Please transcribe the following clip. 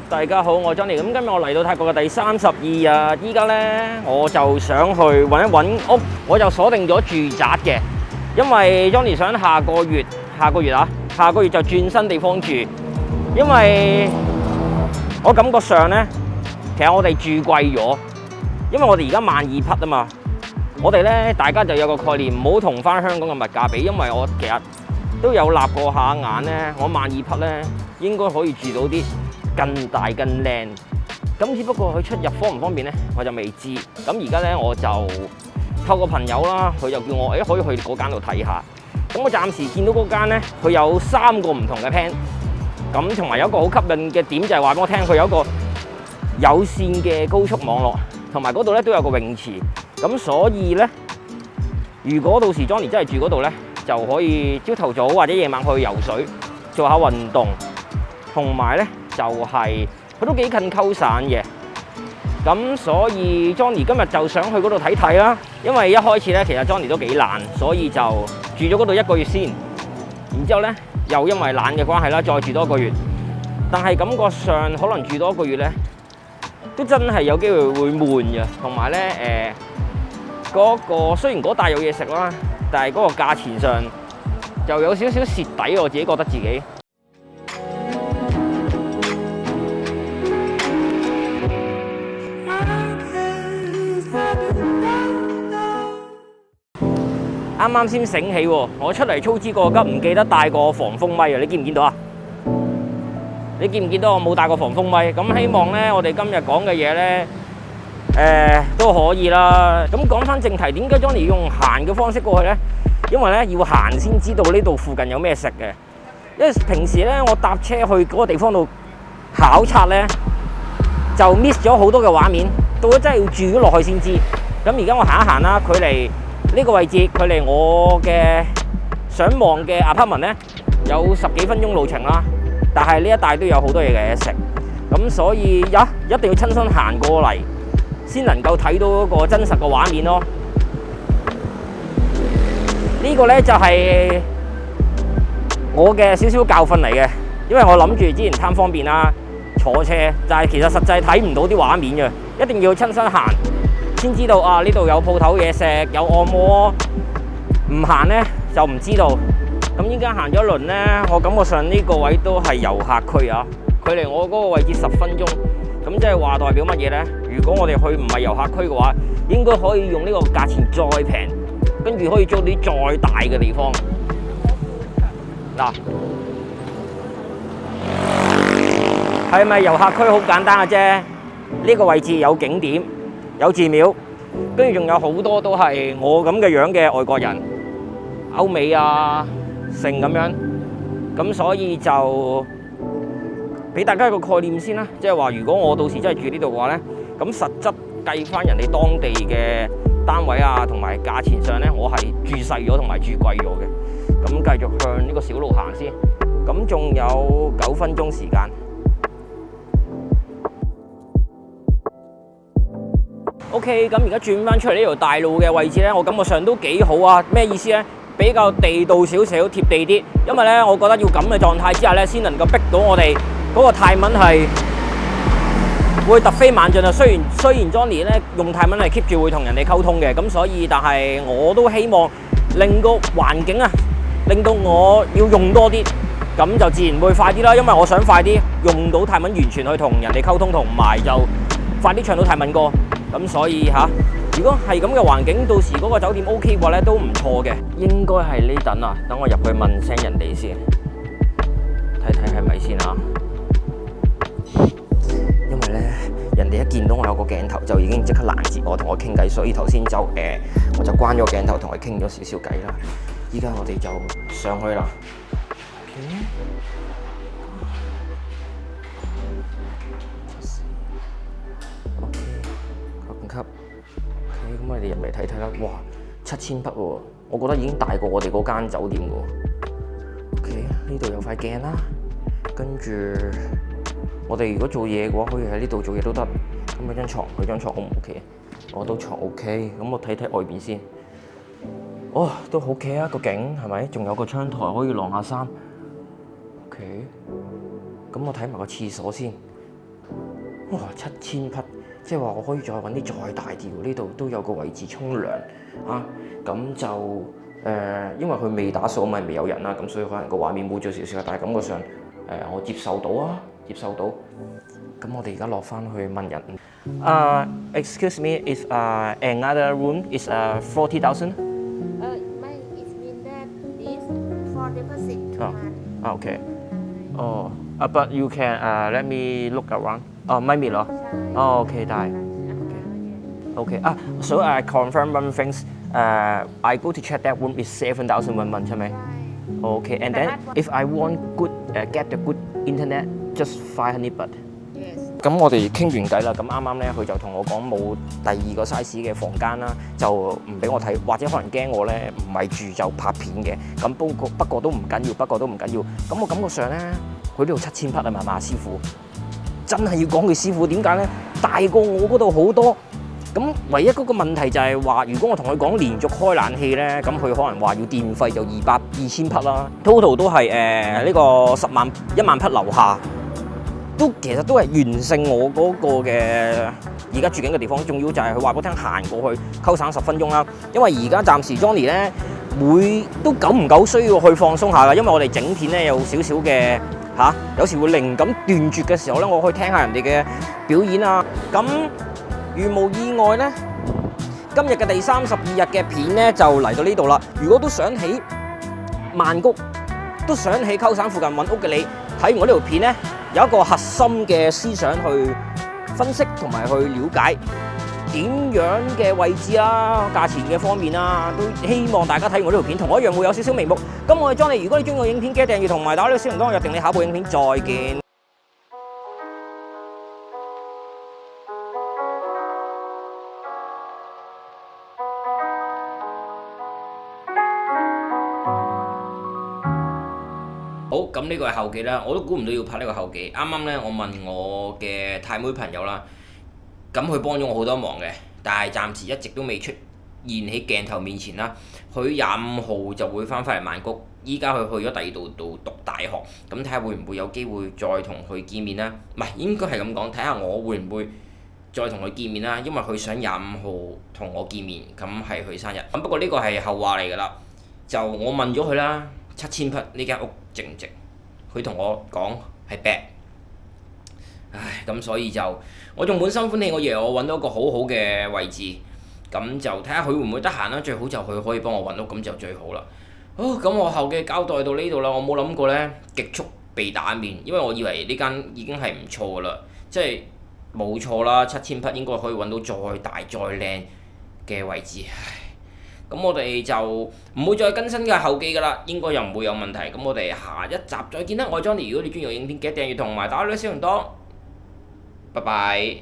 大家好，我係 Johnny。咁今日我嚟到泰國嘅第32日，依家呢，我就想去揾一揾屋，我就鎖定咗住宅嘅，因為 Johnny 想下個月就轉新地方住，因為我感覺上呢，其實我哋住貴咗，因為我哋而家12,000匹啊嘛，我哋呢，大家就有個概念，唔好同翻香港嘅物價比，因為我其實都有立過下眼呢，我12,000匹呢應該可以住到啲更大更靚，咁只不過佢出入方唔方便呢，我就未知。咁而家呢，我就透過朋友啦，佢就叫我可以去嗰間度睇下。咁我暫時見到嗰間呢，佢有3個唔同嘅 plan， 咁同埋有一個好吸引嘅點就係話俾我聽，佢有一個有線嘅高速網絡，同埋嗰度呢都有個泳池。咁所以呢，如果到時 Johnny 真係住嗰度呢，就可以朝頭早或者夜晚去游水，做下運動，同埋呢。就係佢都幾近溝散嘅，咁所以 Johnny 今日就想去嗰度睇睇啦。因為一開始咧，其實 Johnny 都幾懶，所以就住咗嗰度1個月先。然之後咧，又因為懶嘅關係啦，再住多1個月。但係感覺上可能住多1個月咧，都真係有機會會悶嘅。同埋咧，嗰個雖然嗰帶有嘢食啦，但係嗰個價錢上就有少少蝕底，我自己覺得自己。啱啱先醒起喎，我出嚟操之過急，唔記得帶個防風咪啊！你見唔見到啊？你見唔見到我冇帶個防風咪？咁希望咧，我哋今日講嘅嘢咧，都可以啦。咁講翻正題，點解 Johnny 用行嘅方式過去咧？因為咧要行先知道呢度附近有咩食嘅。因為平時咧我搭車去嗰個地方度考察咧，就 miss 咗好多嘅畫面，到咗真係要住咗落去先知。咁而家我行一行啦，距離呢個位置，距離我嘅想望嘅 apartment 咧有10幾分鐘路程啦，但係呢一帶都有好多嘢嘅食，咁所以一定要親身行過嚟，先能夠睇到嗰個真實嘅畫面咯。呢個咧就係我嘅少少教訓嚟嘅，因為我諗住之前貪方便啦，坐車，但係其實實際睇唔到啲畫面嘅，一定要親身行。先知道啊！呢度有鋪頭嘢食，有按摩。唔行呢就唔知道。咁依家行咗一輪呢，我感覺上呢個位都係遊客區啊，距離我嗰個位置10分鐘。咁即係話代表乜嘢呢？如果我哋去唔係遊客區嘅話，應該可以用呢個價錢再平，跟住可以租啲再大嘅地方。嗱，係咪遊客區好簡單嘅啫？呢個位置有景點。有寺廟，跟住仲有好多都係我咁嘅樣嘅外國人，歐美啊，成咁樣，咁所以就俾大家一個概念先啦，即係話如果我到時真係住呢度嘅話呢，咁實質計翻人哋當地嘅單位啊，同埋價錢上呢，我係住細咗同埋住貴咗嘅。咁繼續向呢個小路行先，咁仲有9分鐘時間。OK， 咁而家轉翻出嚟呢條大路嘅位置咧，我感覺上都幾好啊！咩意思咧？比較地道少少，貼地啲。因為咧，我覺得要咁嘅狀態之下咧，先能夠逼到我哋嗰個泰文係會突飛猛進啊！雖然 Johnny 咧用泰文係 keep 住會同人哋溝通嘅，咁所以但係我都希望令個環境啊，令到我要用多啲，咁就自然會快啲啦。因為我想快啲用到泰文，完全去同人哋溝通，同埋就快啲唱到泰文歌。咁所以如果係咁嘅環境，到時嗰個酒店 OK 嘅話咧，都唔錯嘅。應該係呢等啊，等我入去問聲人哋先，睇睇係咪先啊。因為咧，人哋一見到我有個鏡頭，就已經即刻攔截我，同我傾偈，所以頭先就我就關咗鏡頭，同佢傾咗少少偈啦。依家我哋就上去啦。級，OK，咁我哋入嚟睇睇啦。哇，7000匹喎，我覺得已經大過我哋嗰間酒店喎。OK，呢度有塊鏡啦，跟住我哋如果做嘢嘅話，可以喺呢度做嘢都得。咁有張床，佢張床 O 唔 OK？我都床 OK，咁我睇睇外邊先。哦，都好 OK 啊，個景係咪？仲有個窗台可以晾下衫。OK，咁我睇埋個廁所先。哇，7000匹，即係話我可以再揾啲再大啲喎。呢度都有個位置沖涼啊，咁就因為佢未打掃咪未有人啦，咁所以可能個畫面冇咗少少，但係感覺上我接受到啊，接受到。咁我哋而家落翻去問人。Excuse me, if another room is 40,000? It means that this for deposit Oh. month. Okay. Oh, but you can let me look around. ไม่มีเหรอ โอเคได้ Okay. So I confirm one thing. I go to check that room is 7,000 one month ใช่ไหม Okay. And then if I want good get the good internet, just 500 baht. Yes. 咁我哋傾完偈啦，咁啱啱咧佢就同我講冇第二個 size 嘅房間啦，就唔俾我睇，或者可能驚我咧唔係住就拍片嘅，咁不過都唔緊要，咁我感覺上咧，佢呢度7000匹啊嘛，師傅真係要講佢師傅點解咧？大過我嗰度好多。咁唯一嗰個問題就係話，如果我同佢講連續開冷氣咧，咁佢可能話要電費就2000匹啦 ，total 都係呢個1萬匹樓下，其實都係完勝我嗰個嘅而家住緊嘅地方。仲要就係佢話俾我聽行過去溝省10分鐘啦，因為而家暫時 Johnny 咧都久唔久需要去放鬆下啦，因為我哋整片咧有少少嘅有時會靈感斷絕嘅時候咧，我可以聽下人哋嘅表演啊，咁。如無意外咧，今日嘅第32日嘅片咧就嚟到呢度啦。如果都想起曼谷，都想起溝省附近揾屋嘅你，睇完我呢條片咧，有一個核心嘅思想去分析同埋去了解點樣嘅位置啊、價錢嘅方面啊，都希望大家睇完我呢條片同我一樣會有少少眉目。咁我係 Johnny，如果你中意我影片，記得訂閱同埋打呢個小鈴鐺，我約定你下一部影片再見。好，咁呢個係後記啦，我都估唔到要拍呢個後記。啱啱咧，我問我嘅泰妹朋友啦，咁佢幫咗我好多忙嘅，但係暫時一直都未出現喺鏡頭面前啦。佢25號就會翻嚟曼谷，依家佢去咗第二度讀大學，咁睇下會唔會有機會再同佢見面啦？唔係，應該係咁講，睇下我會唔會再同佢見面啦？因為佢想25號同我見面，咁係佢生日。咁不過呢個係後話嚟㗎啦，就我問咗佢啦。7000匹呢間屋值唔值？佢同我講係 bad， 唉，咁所以就我仲滿心歡喜，我以為我揾到一個好好嘅位置，咁就睇下佢會唔會得閒啦。最好就佢可以幫我揾屋，咁就最好啦。好，咁我後嘅交代到呢度啦。我冇諗過呢極速被打面，因為我以為呢間已經係唔錯噶啦，即係冇錯啦，7000匹應該可以揾到再大再靚嘅位置。咁我哋就唔會再更新嘅後記㗎啦，應該又唔會有問題。咁我哋下一集再見啦，我係 Johnny，如果你中意我影片，記得訂閱同埋打呢個小鈴鐺。拜拜。